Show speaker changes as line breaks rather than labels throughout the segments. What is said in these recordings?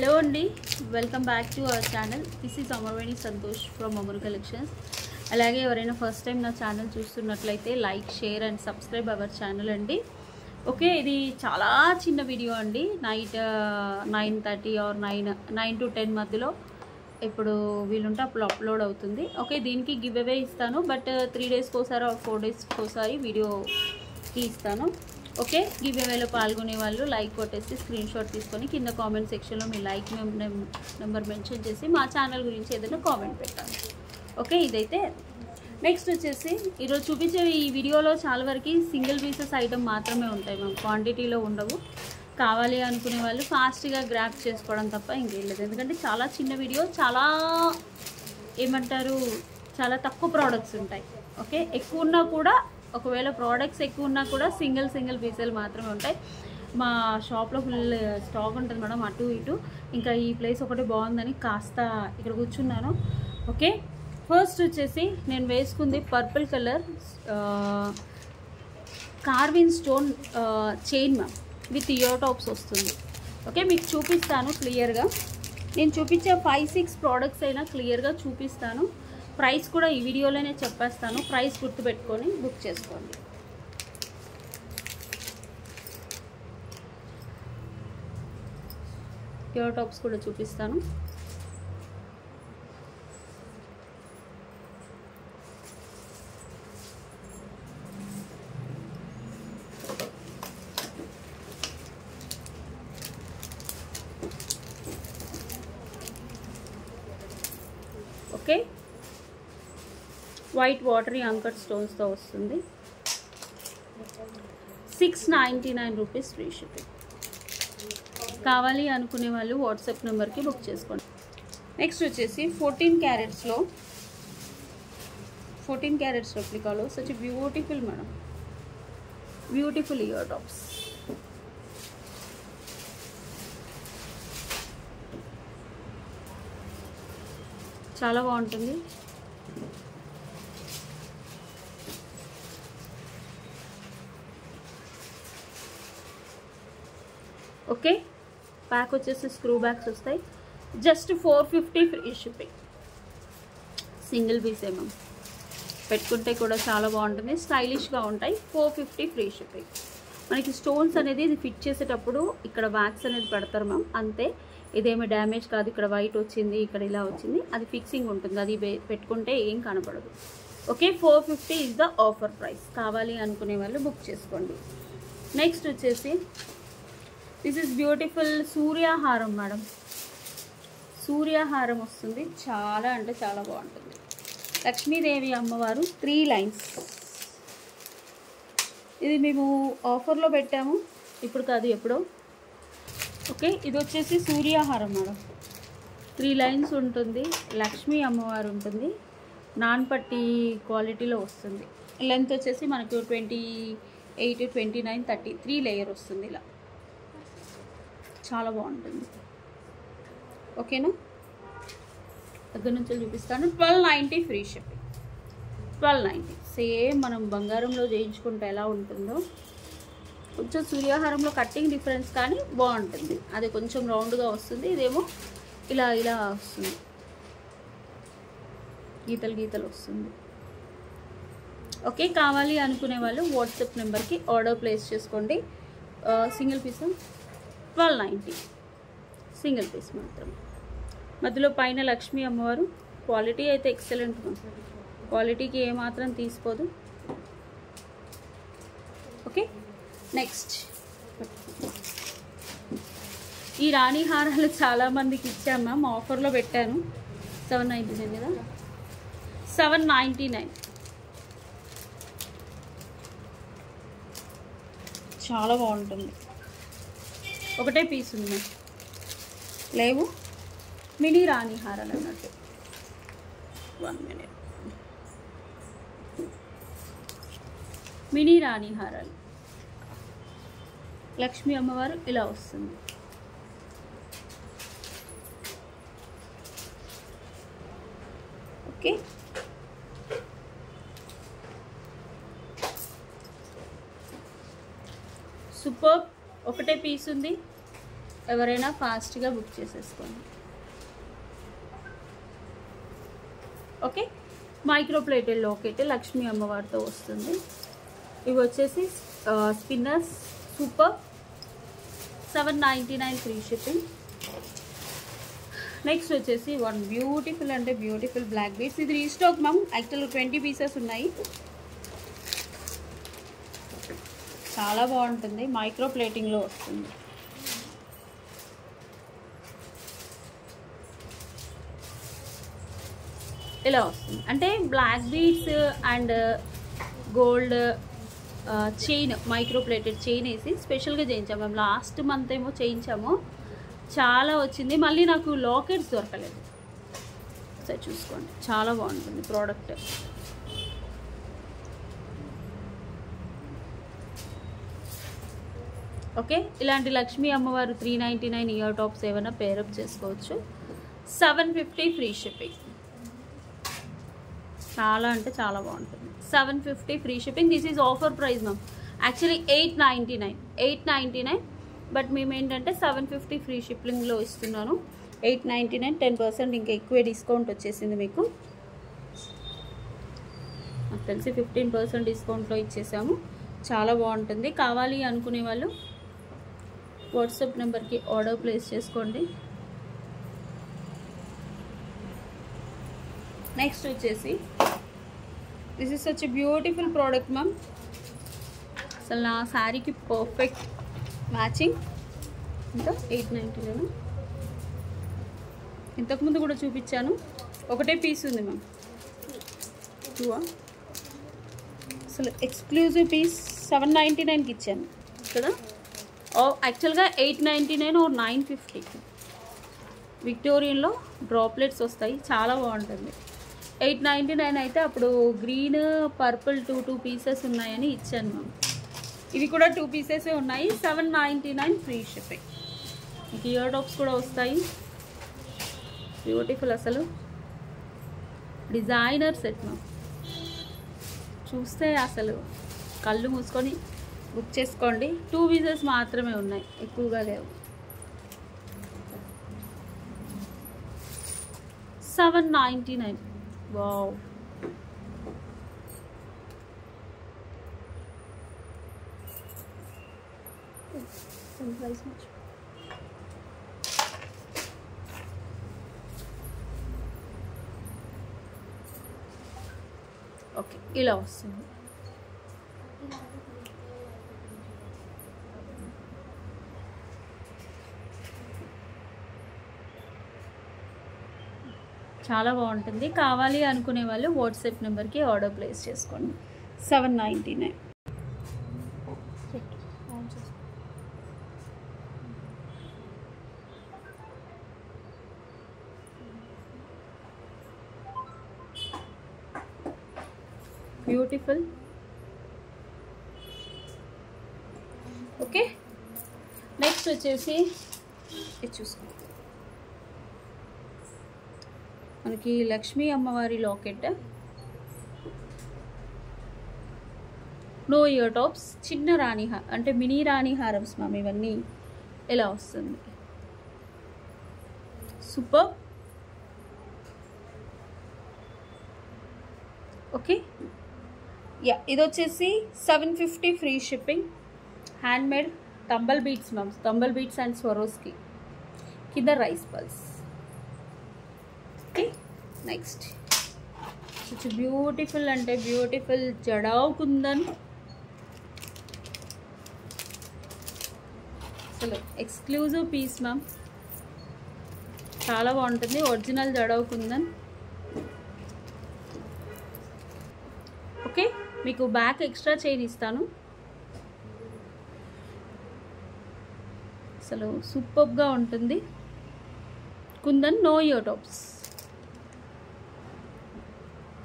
Hello అండి, welcome back to our channel. This is Amarveni Santosh from Amar collections. అలాగే ఎవరైనా first time నా ఛానల్ చూస్తున్నట్లయితే like, share and subscribe our channel అండి. Okay, ఇది చాలా చిన్న వీడియో అండి. నైట్ 9:30 ఆర్ 9 to 10 మధ్యలో ఇప్పుడు వీలుంటే అప్పుడు అప్లోడ్ అవుతుంది. ఓకే, దీనికి గివ్ అవే ఇస్తాను, బట్ 3 డేస్కి ఒకసారి 4 డేస్కి ఒకసారి వీడియోకి ఇస్తాను. ఓకే, గివ్ అవేలో పాల్గొనే వాళ్ళు లైక్ కొట్టేసి స్క్రీన్ షాట్ తీసుకొని కింద కామెంట్ సెక్షన్లో మీ లైక్ నెంబర్ మెన్షన్ చేసి మా ఛానల్ గురించి ఏదైనా కామెంట్ పెట్టాలి. ఓకే, ఇదైతే నెక్స్ట్ వచ్చేసి ఈరోజు చూపించే ఈ వీడియోలో చాలా వరకు సింగిల్ పీసెస్ ఐటమ్ మాత్రమే ఉంటాయి మ్యామ్, క్వాంటిటీలో ఉండవు. కావాలి అనుకునే వాళ్ళు ఫాస్ట్గా గ్రాప్ చేసుకోవడం తప్ప ఇంకేం లేదు. ఎందుకంటే చాలా చిన్న వీడియో, చాలా ఏమంటారు, చాలా తక్కువ ప్రోడక్ట్స్ ఉంటాయి. ఓకే, ఎక్కువ ఉన్నా కూడా, ఒకవేళ ప్రోడక్ట్స్ ఎక్కువ ఉన్నా కూడా సింగిల్ పీసులు మాత్రమే ఉంటాయి. మా షాప్లో ఫుల్ స్టాక్ ఉంటుంది మేడం, అటు ఇటు. ఇంకా ఈ ప్లేస్ ఒకటి బాగుందని కాస్త ఇక్కడ కూర్చున్నాను. ఓకే, ఫస్ట్ వచ్చేసి నేను వేసుకుంది purple colour కార్విన్ stone chain ma'am, with ear tops వస్తుంది. ఓకే, మీకు చూపిస్తాను క్లియర్గా. నేను చూపించే 5-6 ప్రోడక్ట్స్ అయినా క్లియర్గా చూపిస్తాను. ప్రైస్ కూడా ఈ వీడియోలోనే చెప్పేస్తాను. ప్రైస్ గుర్తుపెట్టుకొని బుక్ చేసుకోండి. ఇయర్ టాప్స్ కూడా చూపిస్తాను. ఓకే, వైట్ వాటరీ అంకర్ స్టోన్స్తో వస్తుంది. 699 రూపీస్ ఫ్రీ షిప్పింగ్. కావాలి అనుకునే వాళ్ళు వాట్సాప్ నెంబర్కి బుక్ చేసుకోండి. నెక్స్ట్ వచ్చేసి 14 క్యారెట్స్లో రెప్లికాలో such beautiful madam, beautiful ear tops. చాలా బాగుంటుంది. ఓకే, ప్యాక్ వచ్చేసి స్క్రూ బ్యాగ్స్ వస్తాయి. Just 450 free shipping. Single piece ఏమో పెట్టుకుంటే కూడా చాలా బాగుంటుంది, స్టైలిష్గా ఉంటాయి. 450 ఫ్రీ షిప్పింగ్. మనకి స్టోన్స్ అనేది ఇది ఫిట్ చేసేటప్పుడు ఇక్కడ వ్యాక్స్ అనేది పెడతారు మ్యామ్, అంతే. ఇదేమీ డ్యామేజ్ కాదు. ఇక్కడ వైట్ వచ్చింది, ఇక్కడ ఇలా వచ్చింది, అది ఫిక్సింగ్ ఉంటుంది. అది పెట్టుకుంటే ఏం కనపడదు. Okay, 450 is the offer price. కావాలి అనుకునే వాళ్ళు బుక్ చేసుకోండి. నెక్స్ట్ వచ్చేసి దిస్ ఈజ్ బ్యూటిఫుల్ సూర్యహారం మేడం. సూర్యహారం వస్తుంది, చాలా అంటే చాలా బాగుంటుంది. లక్ష్మీదేవి అమ్మవారు 3 లైన్స్. ఇది మేము ఆఫర్లో పెట్టాము, ఇప్పుడు కాదు ఎప్పుడో. ఓకే, ఇది వచ్చేసి సూర్యహారం మేడం. 3 లైన్స్ ఉంటుంది, లక్ష్మీ అమ్మవారు ఉంటుంది, నాన్పట్టి క్వాలిటీలో వస్తుంది. లెంత్ వచ్చేసి మనకు 28, 29, 30 3 లేయర్ వస్తుంది. ఇలా చాలా బాగుంటుంది. ఓకేనా, దగ్గర నుంచి చూపిస్తాను. 1290 ఫ్రీ షిప్పింగ్. 1290 సేమ్ మనం బంగారంలో చేయించుకుంటే ఎలా ఉంటుందో, కొంచెం సూర్యహారంలో కట్టింగ్ డిఫరెన్స్ కానీ బాగుంటుంది. అది కొంచెం రౌండ్గా వస్తుంది, ఇదేమో ఇలా ఇలా వస్తుంది, గీతలు వస్తుంది. ఓకే, కావాలి అనుకునే వాళ్ళు వాట్సాప్ నెంబర్కి ఆర్డర్ ప్లేస్ చేసుకోండి. సింగిల్ పీస్ 1290, సింగిల్ పీస్ మాత్రం. మధ్యలో పైన లక్ష్మీ అమ్మవారు. క్వాలిటీ అయితే ఎక్సలెంట్, క్వాలిటీకి ఏమాత్రం తీసుకోదు. ఓకే, నెక్స్ట్ ఈ రాణి హారాలు చాలామందికి ఇచ్చాము మ్యామ్, ఆఫర్లో పెట్టాను. 799 కదా, 799. చాలా బాగుంటుంది. ఒకటే పీస్ ఉంది మ్యామ్, లేవు మినీ రాణి హారాలు అన్నట్టు. 1 minute. మినీ రాణి హారాలు, లక్ష్మీ అమ్మవారు ఇలా వస్తుంది. Okay, super. ఒకటే పీస్ ఉంది, ఎవరైనా ఫాస్ట్గా బుక్ చేసేసుకోండి. Okay, micro plated locket Lakshmi అమ్మవారితో వస్తుంది. ఇవి వచ్చేసి spinners super 799 free shipping. Next వచ్చేసి వన్ బ్యూటిఫుల్ అంటే బ్యూటిఫుల్ బ్లాక్ బీడ్స్. ఇది రీస్టాక్ మ్యామ్, యాక్చువల్గా 20 పీసెస్ ఉన్నాయి. చాలా బాగుంటుంది, మైక్రో ప్లేటింగ్లో వస్తుంది. ఇలా వస్తుంది అంటే black beads and gold chain, micro plated chain వేసి స్పెషల్గా చేయించాము మేము. లాస్ట్ మంత్ ఏమో చేయించాము, చాలా వచ్చింది. మళ్ళీ నాకు లాకెట్స్ దొరకలేదు. సరే చూసుకోండి, చాలా బాగుంటుంది ప్రోడక్ట్. ఓకే, ఇలాంటి లక్ష్మీ అమ్మవారు 399 ఇయర్ టాప్స్ ఏమైనా పేరప్ చేసుకోవచ్చు. 750 ఫ్రీ షిప్పింగ్. చాలా అంటే చాలా బాగుంటుంది. 750 free shipping. This is offer price ma'am. Actually 899 but మేము ఏంటంటే 750 ఫ్రీ షిప్పింగ్లో ఇస్తున్నాను. 899, 10% ఇంకా ఎక్కువే డిస్కౌంట్ వచ్చేసింది మీకు. నాకు తెలిసి 15% డిస్కౌంట్లో ఇచ్చేసాము. చాలా బాగుంటుంది. కావాలి అనుకునే వాళ్ళు వాట్సాప్ నెంబర్కి ఆర్డర్ ప్లేస్ చేసుకోండి. నెక్స్ట్ వచ్చేసి this is such beautiful product ma'am. అసలు నా శారీకి పర్ఫెక్ట్ మ్యాచింగ్. ఇంకా 899. ఇంతకుముందు కూడా చూపించాను, ఒకటే పీస్ ఉంది మ్యామ్. 2 అసలు ఎక్స్క్లూజివ్ పీస్ 799కి ఇచ్చాను కదా. యాక్చువల్గా 899 or 950. విక్టోరియన్లో డ్రాప్లెట్స్ వస్తాయి, చాలా బాగుంటుంది. 899 అయితే అప్పుడు గ్రీన్ పర్పుల్ 2 పీసెస్ ఉన్నాయని ఇచ్చాను మ్యామ్. ఇవి కూడా 2 పీసెసే ఉన్నాయి. 799 ఫ్రీ షిప్పింగ్. మీకు ఇయర్ టాప్స్ కూడా వస్తాయి. బ్యూటిఫుల్, అసలు డిజైనర్ సెట్ మ్యామ్. చూస్తే అసలు కళ్ళు మూసుకొని బుక్ చేసుకోండి. 2 పీసెస్ మాత్రమే ఉన్నాయి, ఎక్కువగా లేవు. 799. Wow, price much. ఓకే, ఇలా వస్తుంది. చాలా బాగుంటుంది. కావాలి అనుకునే వాళ్ళు వాట్సాప్ నెంబర్కి ఆర్డర్ ప్లేస్ చేసుకోండి. 799. బ్యూటిఫుల్. ఓకే, నెక్స్ట్ వచ్చేసి ఇది చూసుకోండి. మనకి లక్ష్మీ అమ్మవారి లాకెట్, నో ఇయర్ టాప్స్, చిన్న రాణి అంటే మినీ రాణి హారమ్స్ మ్యామ్. ఇవన్నీ ఎలా వస్తుంది, సూపర్. ఓకే, యా, ఇది వచ్చేసి 750 free shipping. Handmade tumble beads ma'am, tumble beads and Swarovski కింద rice pearls. Okay, next beautiful అంటే బ్యూటిఫుల్ జడావ్ కుందన్. అసలు ఎక్స్క్లూజివ్ పీస్ మ్యామ్, చాలా బాగుంటుంది. ఒరిజినల్ జడావ్ కుందన్. ఓకే, మీకు బ్యాక్ ఎక్స్ట్రా చైన్ ఇస్తాను. అసలు సూపర్గా ఉంటుంది. Kundan, no ear tops,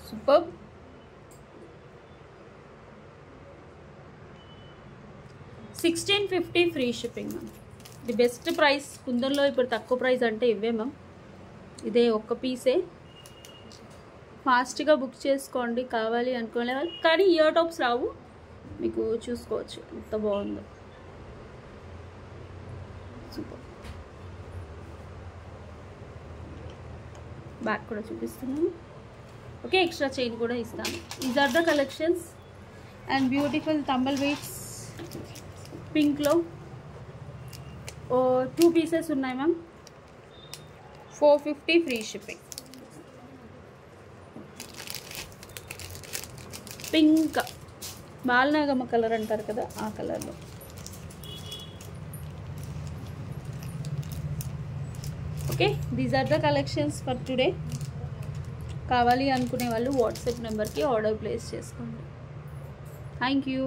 super. $1650 free shipping ma'am. The best price కుందన్లో. ఇప్పుడు తక్కువ ప్రైస్ అంటే ఇవే మ్యామ్. ఇదే ఒక్క పీసే. ఫాస్ట్గా బుక్ చేసుకోండి కావాలి అనుకునే వాళ్ళు. కానీ ఇయర్ టాప్స్ రావు, మీకు చూసుకోవచ్చు ఎంత బాగుందో. సూపర్. బ్యాక్ కూడా చూపిస్తున్నాను. ఓకే, ఎక్స్ట్రా చైన్ కూడా ఇస్తాను. These are the collections and beautiful tumble beads పింక్లో 2 పీసెస్ ఉన్నాయి ma'am. 450 free shipping. Pink Balanagamma colour అంటారు కదా, ఆ కలర్లో. Okay, these are the collections for today. కావాలి అనుకునే వాళ్ళు వాట్సాప్ నెంబర్కి ఆర్డర్ ప్లేస్ చేసుకోండి. Thank you.